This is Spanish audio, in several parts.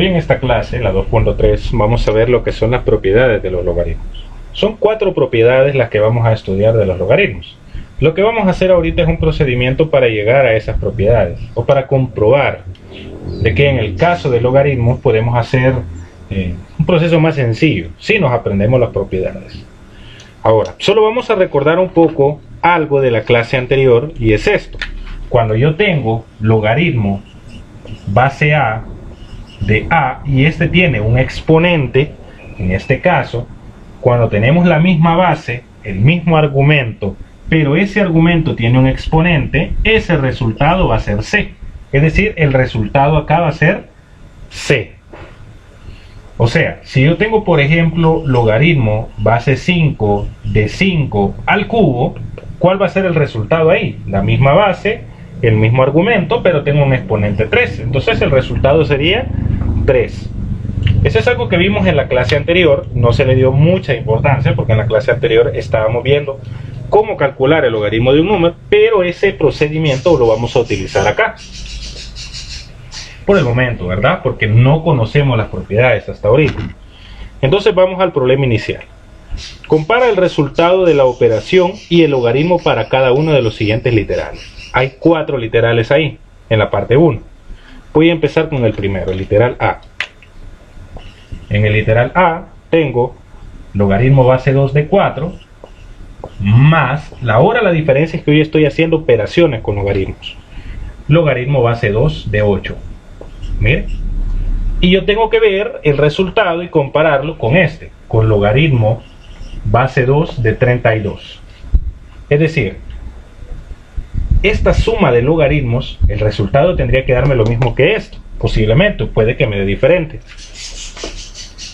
Hoy en esta clase, la 2.3, vamos a ver lo que son las propiedades de los logaritmos. Son 4 propiedades las que vamos a estudiar de los logaritmos. Lo que vamos a hacer ahorita es un procedimiento para llegar a esas propiedades, o para comprobar de que en el caso de logaritmos podemos hacer un proceso más sencillo, si nos aprendemos las propiedades. Ahora, solo vamos a recordar un poco algo de la clase anterior, y es esto. Cuando yo tengo logaritmo base A de A y este tiene un exponente, en este caso, cuando tenemos la misma base, el mismo argumento, pero ese argumento tiene un exponente, ese resultado va a ser C. Es decir, el resultado acá va a ser C. O sea, si yo tengo, por ejemplo, logaritmo base 5 de 5 al cubo, ¿cuál va a ser el resultado ahí? La misma base, el mismo argumento, pero tengo un exponente 3. Entonces el resultado sería 3. Eso es algo que vimos en la clase anterior. No se le dio mucha importancia porque en la clase anterior estábamos viendo cómo calcular el logaritmo de un número, pero ese procedimiento lo vamos a utilizar acá. Por el momento, ¿verdad? Porque no conocemos las propiedades hasta ahorita. Entonces vamos al problema inicial. Compara el resultado de la operación y el logaritmo para cada uno de los siguientes literales. Hay 4 literales ahí, en la parte 1. Voy a empezar con el primero, el literal A. En el literal A tengo logaritmo base 2 de 4 más, ahora la diferencia es que hoy estoy haciendo operaciones con logaritmos. Logaritmo base 2 de 8. Miren. Y yo tengo que ver el resultado y compararlo con este, con logaritmo base 2 de 32. Es decir, esta suma de logaritmos, el resultado tendría que darme lo mismo que esto. Posiblemente, puede que me dé diferente.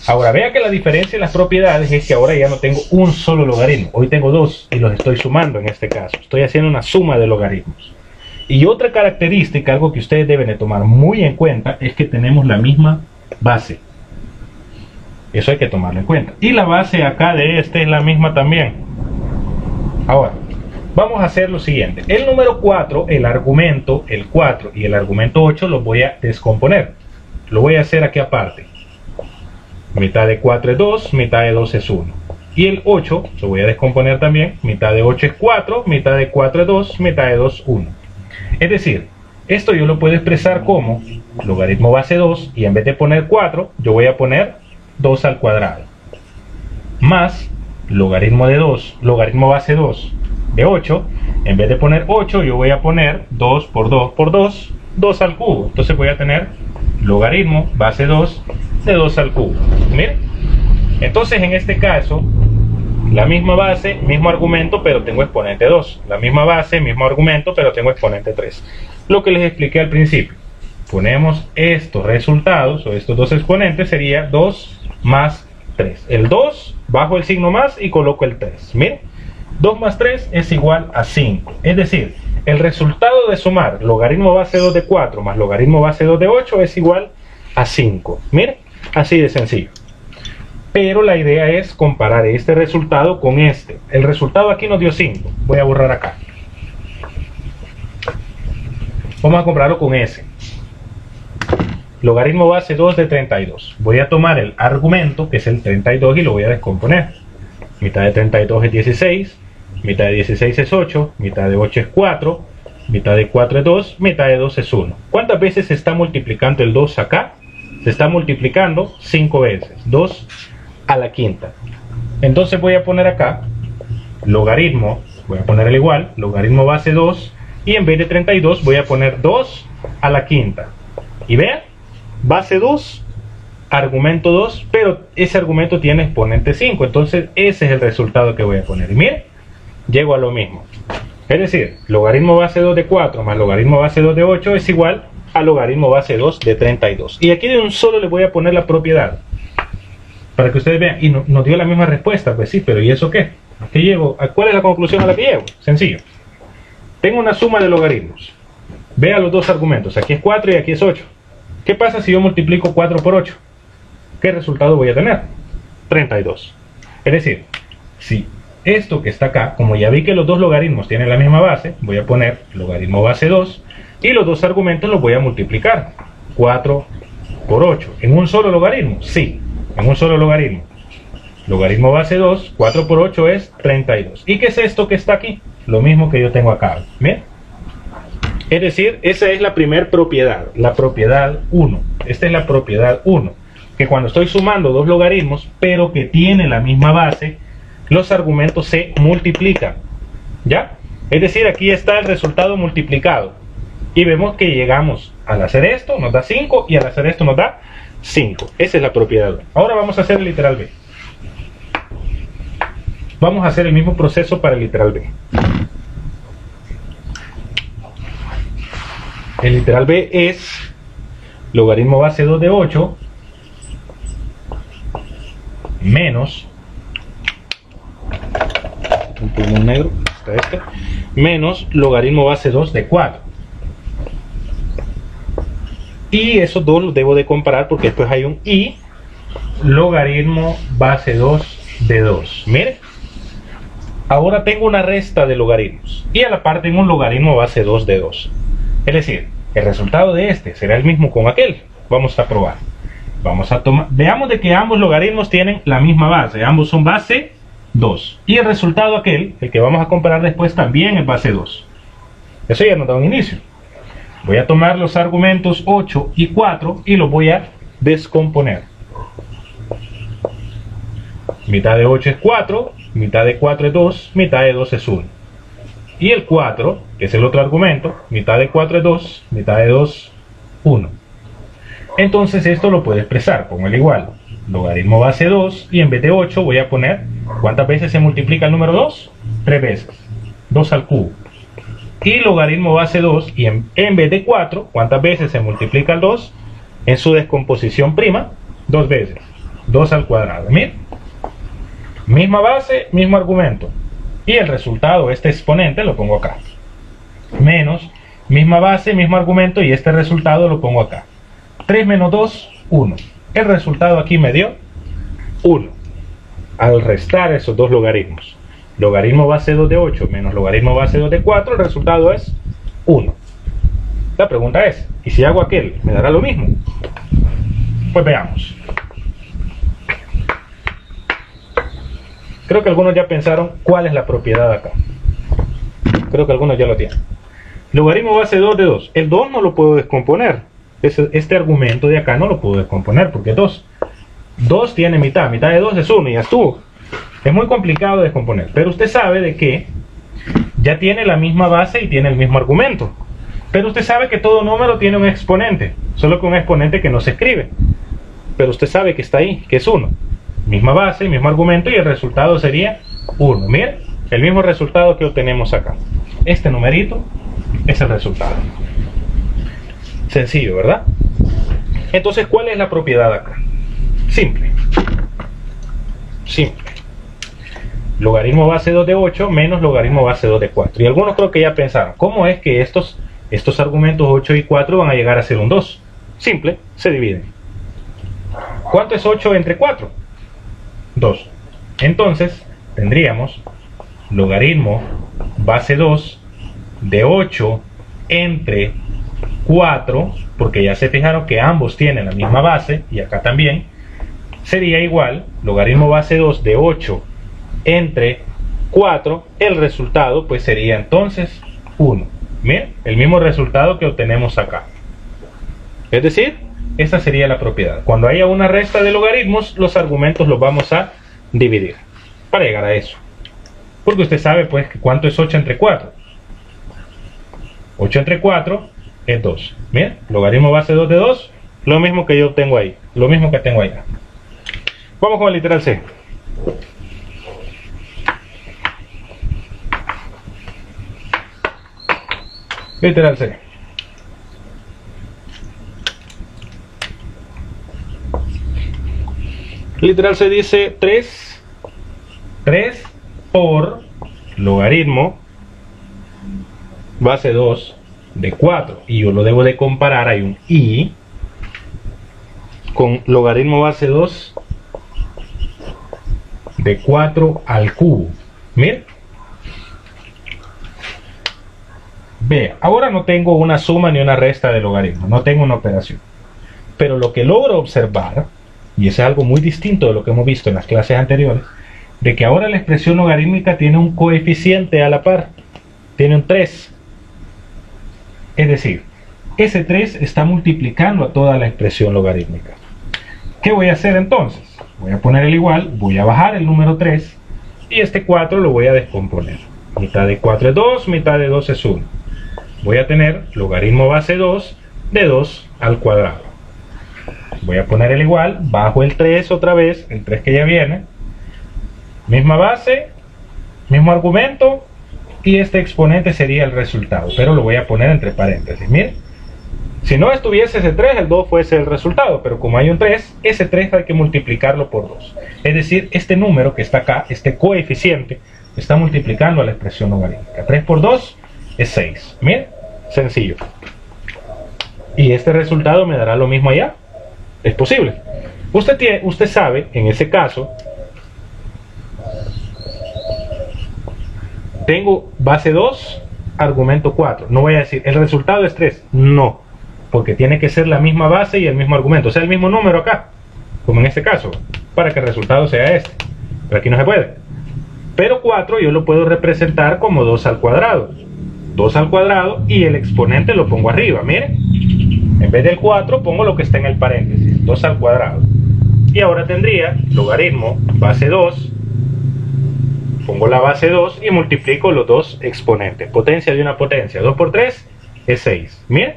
Ahora, vea que la diferencia en las propiedades es que ahora ya no tengo un solo logaritmo. Hoy tengo 2 y los estoy sumando en este caso. Estoy haciendo una suma de logaritmos. Y otra característica, algo que ustedes deben de tomar muy en cuenta, es que tenemos la misma base. Eso hay que tomarlo en cuenta. Y la base acá de este es la misma también. Ahora, vamos a hacer lo siguiente. El número 4, el argumento, el 4 y el argumento 8 los voy a descomponer. Lo voy a hacer aquí aparte. Mitad de 4 es 2, mitad de 2 es 1. Y el 8 lo voy a descomponer también. Mitad de 8 es 4, mitad de 4 es 2, mitad de 2 es 1. Es decir, esto yo lo puedo expresar como logaritmo base 2 y en vez de poner 4, yo voy a poner 2 al cuadrado. Más logaritmo de 2, logaritmo base 2 de 8, en vez de poner 8, yo voy a poner 2 por 2 por 2, 2 al cubo. Entonces voy a tener logaritmo base 2 de 2 al cubo. Miren. Entonces en este caso, la misma base, mismo argumento, pero tengo exponente 2. La misma base, mismo argumento, pero tengo exponente 3. Lo que les expliqué al principio. Ponemos estos resultados, o estos dos exponentes, sería 2 más 3. El 2, bajo el signo más y coloco el 3. Miren. 2 más 3 es igual a 5. Es decir, el resultado de sumar logaritmo base 2 de 4 más logaritmo base 2 de 8 es igual a 5. Miren, así de sencillo. Pero la idea es comparar este resultado con este. El resultado aquí nos dio 5. Voy a borrar acá. Vamos a compararlo con ese. Logaritmo base 2 de 32. Voy a tomar el argumento, que es el 32, y lo voy a descomponer. Mitad de 32 es 16. Mitad de 16 es 8. Mitad de 8 es 4. Mitad de 4 es 2. Mitad de 2 es 1. ¿Cuántas veces se está multiplicando el 2 acá? Se está multiplicando 5 veces. 2 a la quinta. Entonces voy a poner acá logaritmo, voy a poner el igual, logaritmo base 2, y en vez de 32 voy a poner 2 a la quinta. Y vean, base 2, argumento 2, pero ese argumento tiene exponente 5. Entonces ese es el resultado que voy a poner. Y miren, llego a lo mismo. Es decir, logaritmo base 2 de 4 más logaritmo base 2 de 8 es igual a logaritmo base 2 de 32. Y aquí de un solo le voy a poner la propiedad, para que ustedes vean. Y nos dio la misma respuesta. Pues sí, pero ¿y eso qué? ¿A qué llego? ¿Cuál es la conclusión a la que llego? Sencillo. Tengo una suma de logaritmos. Vea los dos argumentos. Aquí es 4 y aquí es 8. ¿Qué pasa si yo multiplico 4 por 8? ¿Qué resultado voy a tener? 32. Es decir, si esto que está acá, como ya vi que los dos logaritmos tienen la misma base, voy a poner logaritmo base 2 y los dos argumentos los voy a multiplicar. 4 por 8. ¿En un solo logaritmo? Sí, en un solo logaritmo. Logaritmo base 2, 4 por 8 es 32. ¿Y qué es esto que está aquí? Lo mismo que yo tengo acá. ¿Bien? Es decir, esa es la primera propiedad, la propiedad 1. Esta es la propiedad 1. Que cuando estoy sumando dos logaritmos, pero que tienen la misma base, los argumentos se multiplican. ¿Ya? Es decir, aquí está el resultado multiplicado. Y vemos que llegamos al hacer esto, nos da 5, y al hacer esto nos da 5. Esa es la propiedad 1. Ahora vamos a hacer el literal B. Vamos a hacer el mismo proceso para el literal B. El literal B es logaritmo base 2 de 8 menos un pulmón negro, está este, menos logaritmo base 2 de 4. Y esos dos los debo de comparar porque después hay un y logaritmo base 2 de 2. Mire, ahora tengo una resta de logaritmos y a la par tengo un logaritmo base 2 de 2. Es decir, el resultado de este será el mismo con aquel. Vamos a probar. Vamos a tomar, veamos de que ambos logaritmos tienen la misma base, ambos son base 2. Y el resultado aquel, el que vamos a comparar después, también es base 2. Eso ya nos da un inicio. Voy a tomar los argumentos 8 y 4 y los voy a descomponer. Mitad de 8 es 4, mitad de 4 es 2, mitad de 2 es 1. Y el 4, que es el otro argumento, mitad de 4 es 2, mitad de 2, 1. Entonces esto lo puedo expresar como el igual. Logaritmo base 2 y en vez de 8 voy a poner, ¿cuántas veces se multiplica el número 2? 3 veces. 2 al cubo. Y logaritmo base 2 y en vez de 4, ¿cuántas veces se multiplica el 2? En su descomposición prima, 2 veces. 2 al cuadrado. Miren. Misma base, mismo argumento. Y el resultado, este exponente, lo pongo acá. Menos, misma base, mismo argumento y este resultado lo pongo acá. 3 menos 2, 1. El resultado aquí me dio 1. Al restar esos dos logaritmos, logaritmo base 2 de 8 menos logaritmo base 2 de 4, el resultado es 1. La pregunta es, ¿y si hago aquel, me dará lo mismo? Pues veamos. Creo que algunos ya pensaron cuál es la propiedad acá. Creo que algunos ya lo tienen. Logaritmo base 2 de 2. El 2 no lo puedo descomponer. Este argumento de acá no lo puedo descomponer porque 2 tiene mitad de 2 es 1 y ya estuvo. Es muy complicado de descomponer, pero usted sabe de que ya tiene la misma base y tiene el mismo argumento. Pero usted sabe que todo número tiene un exponente, solo que un exponente que no se escribe. Pero usted sabe que está ahí, que es 1. Misma base, mismo argumento y el resultado sería 1. Miren, el mismo resultado que obtenemos acá. Este numerito es el resultado. Sencillo, ¿verdad? Entonces, ¿cuál es la propiedad acá? Simple. Simple. Logaritmo base 2 de 8 menos logaritmo base 2 de 4. Y algunos creo que ya pensaron, ¿cómo es que estos argumentos 8 y 4 van a llegar a ser un 2? Simple, se dividen. ¿Cuánto es 8 entre 4? 2. Entonces, tendríamos logaritmo base 2 de 8 entre 4, porque ya se fijaron que ambos tienen la misma base, y acá también, sería igual, logaritmo base 2 de 8 entre 4, el resultado pues sería entonces 1. Miren, el mismo resultado que obtenemos acá. Es decir, esa sería la propiedad. Cuando haya una resta de logaritmos, los argumentos los vamos a dividir, para llegar a eso. Porque usted sabe pues que cuánto es 8 entre 4. 8 entre 4 es 2. Miren, logaritmo base 2 de 2, lo mismo que yo tengo ahí, lo mismo que tengo allá. Vamos con el literal C. Literal C. Literal C dice 3 por logaritmo base 2 de 4, y yo lo debo de comparar, hay un y con logaritmo base 2 de 4 al cubo. Miren, ve, ahora no tengo una suma ni una resta de logaritmos, no tengo una operación, Pero lo que logro observar, y eso es algo muy distinto de lo que hemos visto en las clases anteriores, de que ahora la expresión logarítmica tiene un coeficiente a la par, tiene un 3. Es decir, ese 3 está multiplicando a toda la expresión logarítmica. ¿Qué voy a hacer entonces? Voy a poner el igual, voy a bajar el número 3 y este 4 lo voy a descomponer. Mitad de 4 es 2, mitad de 2 es 1. Voy a tener logaritmo base 2 de 2 al cuadrado. Voy a poner el igual, bajo el 3 otra vez, el 3 que ya viene. Misma base, mismo argumento, y este exponente sería el resultado, pero lo voy a poner entre paréntesis. Miren, si no estuviese ese 3, el 2 fuese el resultado, pero como hay un 3, ese 3 hay que multiplicarlo por 2. Es decir, este número que está acá, este coeficiente, está multiplicando a la expresión logarítmica. 3 por 2 es 6. Miren, sencillo. Y este resultado me dará lo mismo allá. Es posible. Usted sabe, en ese caso, tengo base 2, argumento 4. No voy a decir, el resultado es 3. No, porque tiene que ser la misma base y el mismo argumento. O sea, el mismo número acá, como en este caso, para que el resultado sea este. Pero aquí no se puede. Pero 4 yo lo puedo representar como 2 al cuadrado. 2 al cuadrado y el exponente lo pongo arriba. Miren, en vez del 4 pongo lo que está en el paréntesis, 2 al cuadrado. Y ahora tendría logaritmo base 2. Pongo la base 2 y multiplico los dos exponentes. Potencia de una potencia. 2 por 3 es 6. Miren,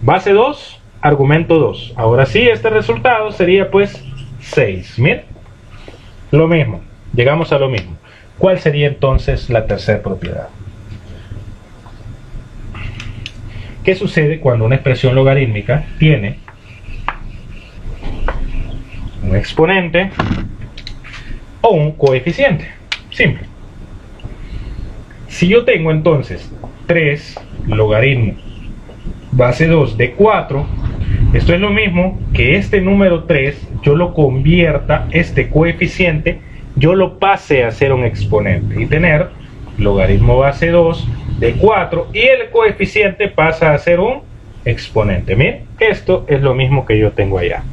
base 2, argumento 2. Ahora sí, este resultado sería pues 6. Miren, lo mismo. Llegamos a lo mismo. ¿Cuál sería entonces la tercera propiedad? ¿Qué sucede cuando una expresión logarítmica tiene un exponente o un coeficiente? Simple. Si yo tengo entonces 3 logaritmo base 2 de 4, esto es lo mismo que este número 3 yo lo convierta, este coeficiente, yo lo pase a ser un exponente y tener logaritmo base 2 de 4 y el coeficiente pasa a ser un exponente. Miren, esto es lo mismo que yo tengo allá.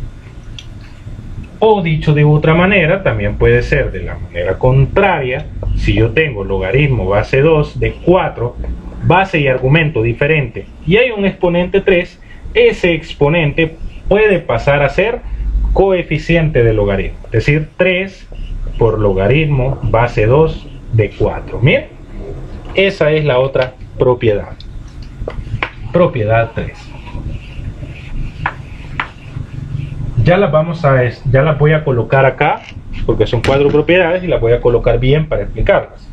O dicho de otra manera, también puede ser de la manera contraria. Si yo tengo logaritmo base 2 de 4, base y argumento diferente, y hay un exponente 3, ese exponente puede pasar a ser coeficiente de logaritmo. Es decir, 3 por logaritmo base 2 de 4. Miren, esa es la otra propiedad. Propiedad 3. Ya las voy a colocar acá, porque son 4 propiedades y las voy a colocar bien para explicarlas.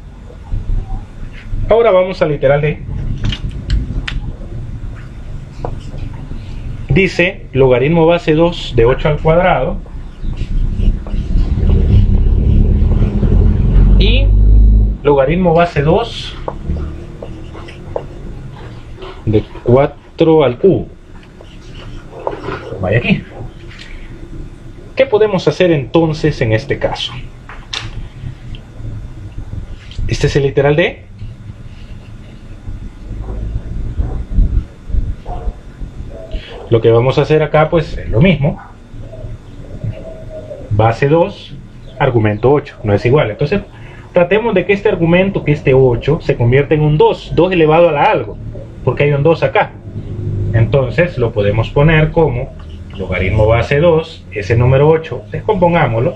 Ahora vamos al literal D. Dice logaritmo base 2 de 8 al cuadrado y logaritmo base 2 de 4 al cubo. Vaya aquí. ¿Qué podemos hacer entonces en este caso? Este es el literal D. Lo que vamos a hacer acá pues es lo mismo. Base 2, argumento 8, no es igual. Entonces tratemos de que este argumento, que este 8, se convierta en un 2, 2 elevado a la algo, porque hay un 2 acá. Entonces lo podemos poner como logaritmo base 2, ese número 8, descompongámoslo.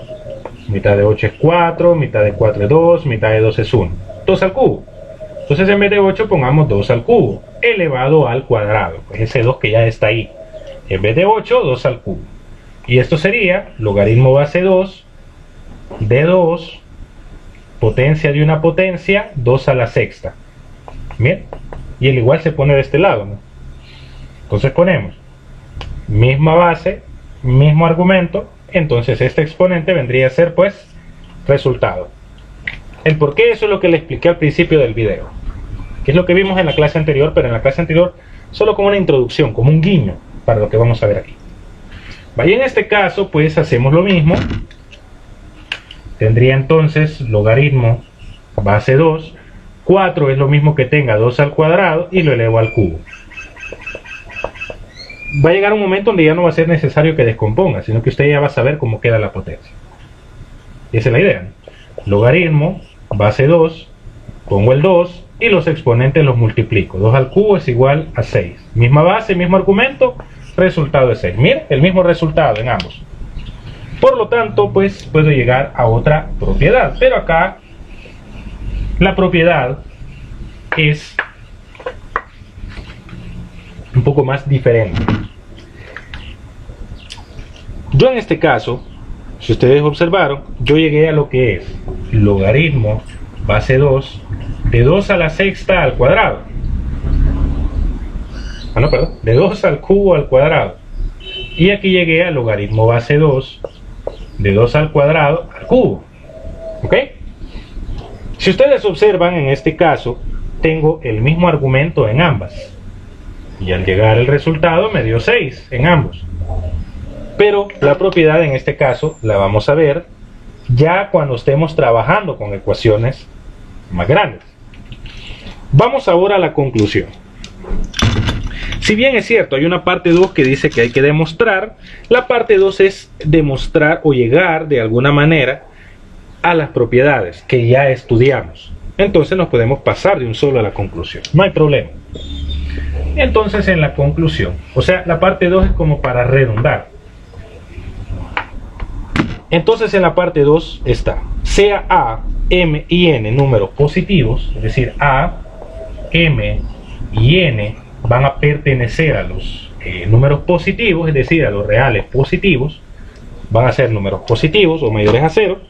Mitad de 8 es 4, mitad de 4 es 2, mitad de 2 es 1. 2 al cubo. Entonces en vez de 8 pongamos 2 al cubo, elevado al cuadrado. Pues ese 2 que ya está ahí. En vez de 8, 2 al cubo. Y esto sería logaritmo base 2 de 2, potencia de una potencia, 2 a la sexta. Bien. Y el igual se pone de este lado, ¿no? Entonces ponemos misma base, mismo argumento, entonces este exponente vendría a ser pues resultado. El por qué, eso es lo que le expliqué al principio del video, que es lo que vimos en la clase anterior, pero en la clase anterior solo como una introducción, como un guiño para lo que vamos a ver aquí. Vaya, en este caso pues hacemos lo mismo. Tendría entonces logaritmo base 2, 4 es lo mismo que tenga 2 al cuadrado y lo elevo al cubo. va a llegar un momento donde ya no va a ser necesario que descomponga, sino que usted ya va a saber cómo queda la potencia. Y esa es la idea, ¿no? Logaritmo, base 2, pongo el 2 y los exponentes los multiplico. 2 al cubo es igual a 6. Misma base, mismo argumento, resultado es 6. Miren, el mismo resultado en ambos. Por lo tanto, pues puedo llegar a otra propiedad. Pero acá la propiedad es un poco más diferente. Yo en este caso, si ustedes observaron, yo llegué a lo que es logaritmo base 2 de 2 a la sexta al cuadrado. No, perdón, de 2 al cubo al cuadrado. Y aquí llegué a logaritmo base 2 de 2 al cuadrado al cubo. ¿Ok? Si ustedes observan, en este caso tengo el mismo argumento en ambas. Y al llegar el resultado me dio 6 en ambos. Pero la propiedad en este caso la vamos a ver ya cuando estemos trabajando con ecuaciones más grandes. Vamos ahora a la conclusión. Si bien es cierto, hay una parte 2 que dice que hay que demostrar, la parte 2 es demostrar o llegar de alguna manera a las propiedades que ya estudiamos. Entonces nos podemos pasar de un solo a la conclusión. No hay problema. Entonces en la conclusión, o sea, la parte 2 es como para redundar. Entonces en la parte 2 está, sea A, M y N números positivos, es decir, A, M y N van a pertenecer a los números positivos, es decir, a los reales positivos, van a ser números positivos o mayores a 0,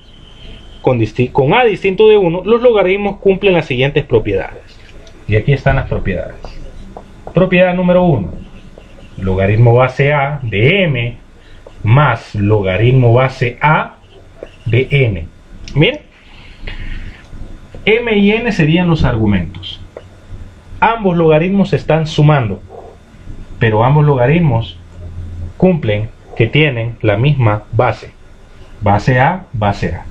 con A distinto de 1, los logaritmos cumplen las siguientes propiedades. Y aquí están las propiedades. Propiedad número 1, logaritmo base A de M más logaritmo base A de N. Miren, M y N serían los argumentos. Ambos logaritmos se están sumando, pero ambos logaritmos cumplen que tienen la misma base. Base A, base A.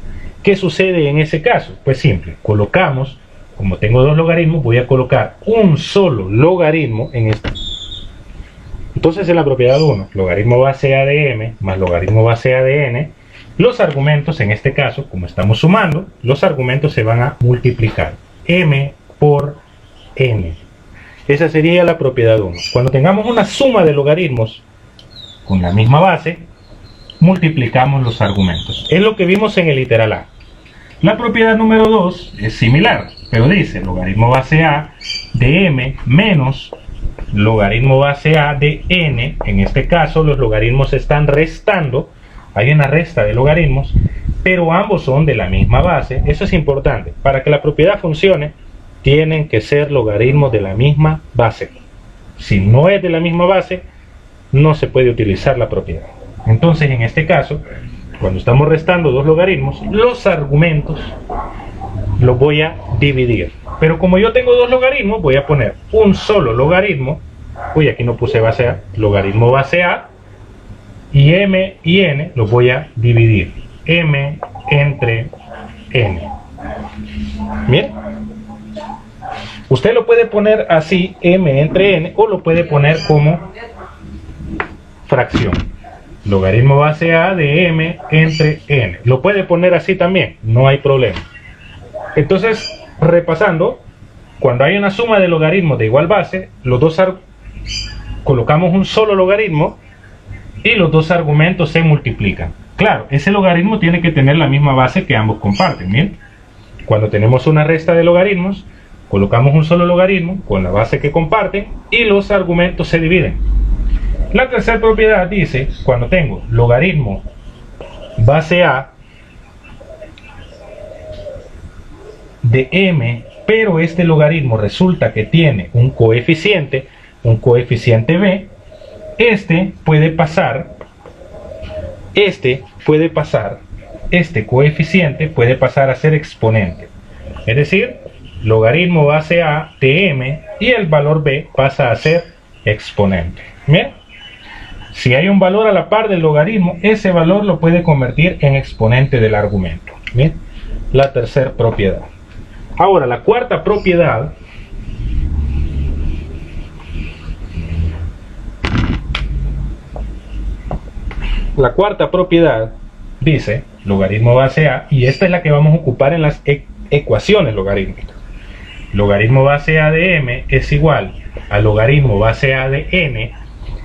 ¿Qué sucede en ese caso? Pues simple, colocamos, como tengo dos logaritmos, voy a colocar un solo logaritmo en este. Entonces en la propiedad 1, logaritmo base A de M más logaritmo base A de N, los argumentos, en este caso, como estamos sumando, los argumentos se van a multiplicar. M por N. Esa sería la propiedad 1. Cuando tengamos una suma de logaritmos con la misma base, multiplicamos los argumentos. Es lo que vimos en el literal A. La propiedad número 2 es similar, pero dice logaritmo base A de M menos logaritmo base A de N. En este caso los logaritmos se están restando, hay una resta de logaritmos, pero ambos son de la misma base. Eso es importante. Para que la propiedad funcione, tienen que ser logaritmos de la misma base. Si no es de la misma base, no se puede utilizar la propiedad. Entonces en este caso, cuando estamos restando dos logaritmos, los argumentos los voy a dividir. Pero como yo tengo dos logaritmos, voy a poner un solo logaritmo. Uy, aquí no puse base A. Logaritmo base A. Y M y N los voy a dividir. M entre N. Bien. Usted lo puede poner así, M entre N, o lo puede poner como fracción. Logaritmo base A de M entre N. Lo puede poner así también, no hay problema. Entonces, repasando, cuando hay una suma de logaritmos de igual base, los dos colocamos un solo logaritmo y los dos argumentos se multiplican. Claro, ese logaritmo tiene que tener la misma base que ambos comparten. ¿Bien? Cuando tenemos una resta de logaritmos, colocamos un solo logaritmo con la base que comparten y los argumentos se dividen. La tercera propiedad dice, cuando tengo logaritmo base A de M, pero este logaritmo resulta que tiene un coeficiente B, este coeficiente puede pasar a ser exponente. Es decir, logaritmo base A de M y el valor B pasa a ser exponente. ¿Bien? Si hay un valor a la par del logaritmo, ese valor lo puede convertir en exponente del argumento. Bien, la tercera propiedad. Ahora, la cuarta propiedad La cuarta propiedad dice logaritmo base A, y esta es la que vamos a ocupar en las ecuaciones logarítmicas. Logaritmo base A de m es igual a logaritmo base A de n.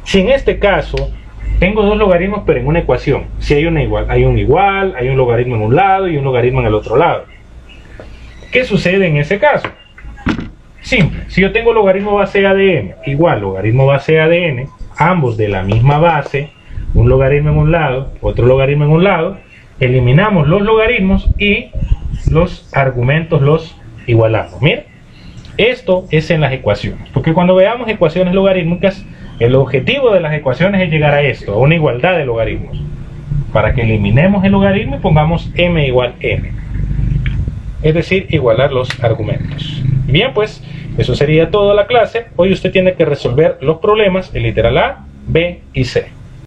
Si en este caso tengo dos logaritmos pero en una ecuación, si hay un igual, hay un logaritmo en un lado y un logaritmo en el otro lado. ¿Qué sucede en ese caso? Simple, si yo tengo logaritmo base A de m igual logaritmo base A de n, ambos de la misma base, un logaritmo en un lado, otro logaritmo en un lado, eliminamos los logaritmos y los argumentos los igualamos. Mira, esto es en las ecuaciones, porque cuando veamos ecuaciones logarítmicas, el objetivo de las ecuaciones es llegar a esto, a una igualdad de logaritmos, para que eliminemos el logaritmo y pongamos m igual n, es decir, igualar los argumentos. Bien, pues eso sería toda la clase. Hoy usted tiene que resolver los problemas en literal A, B y C.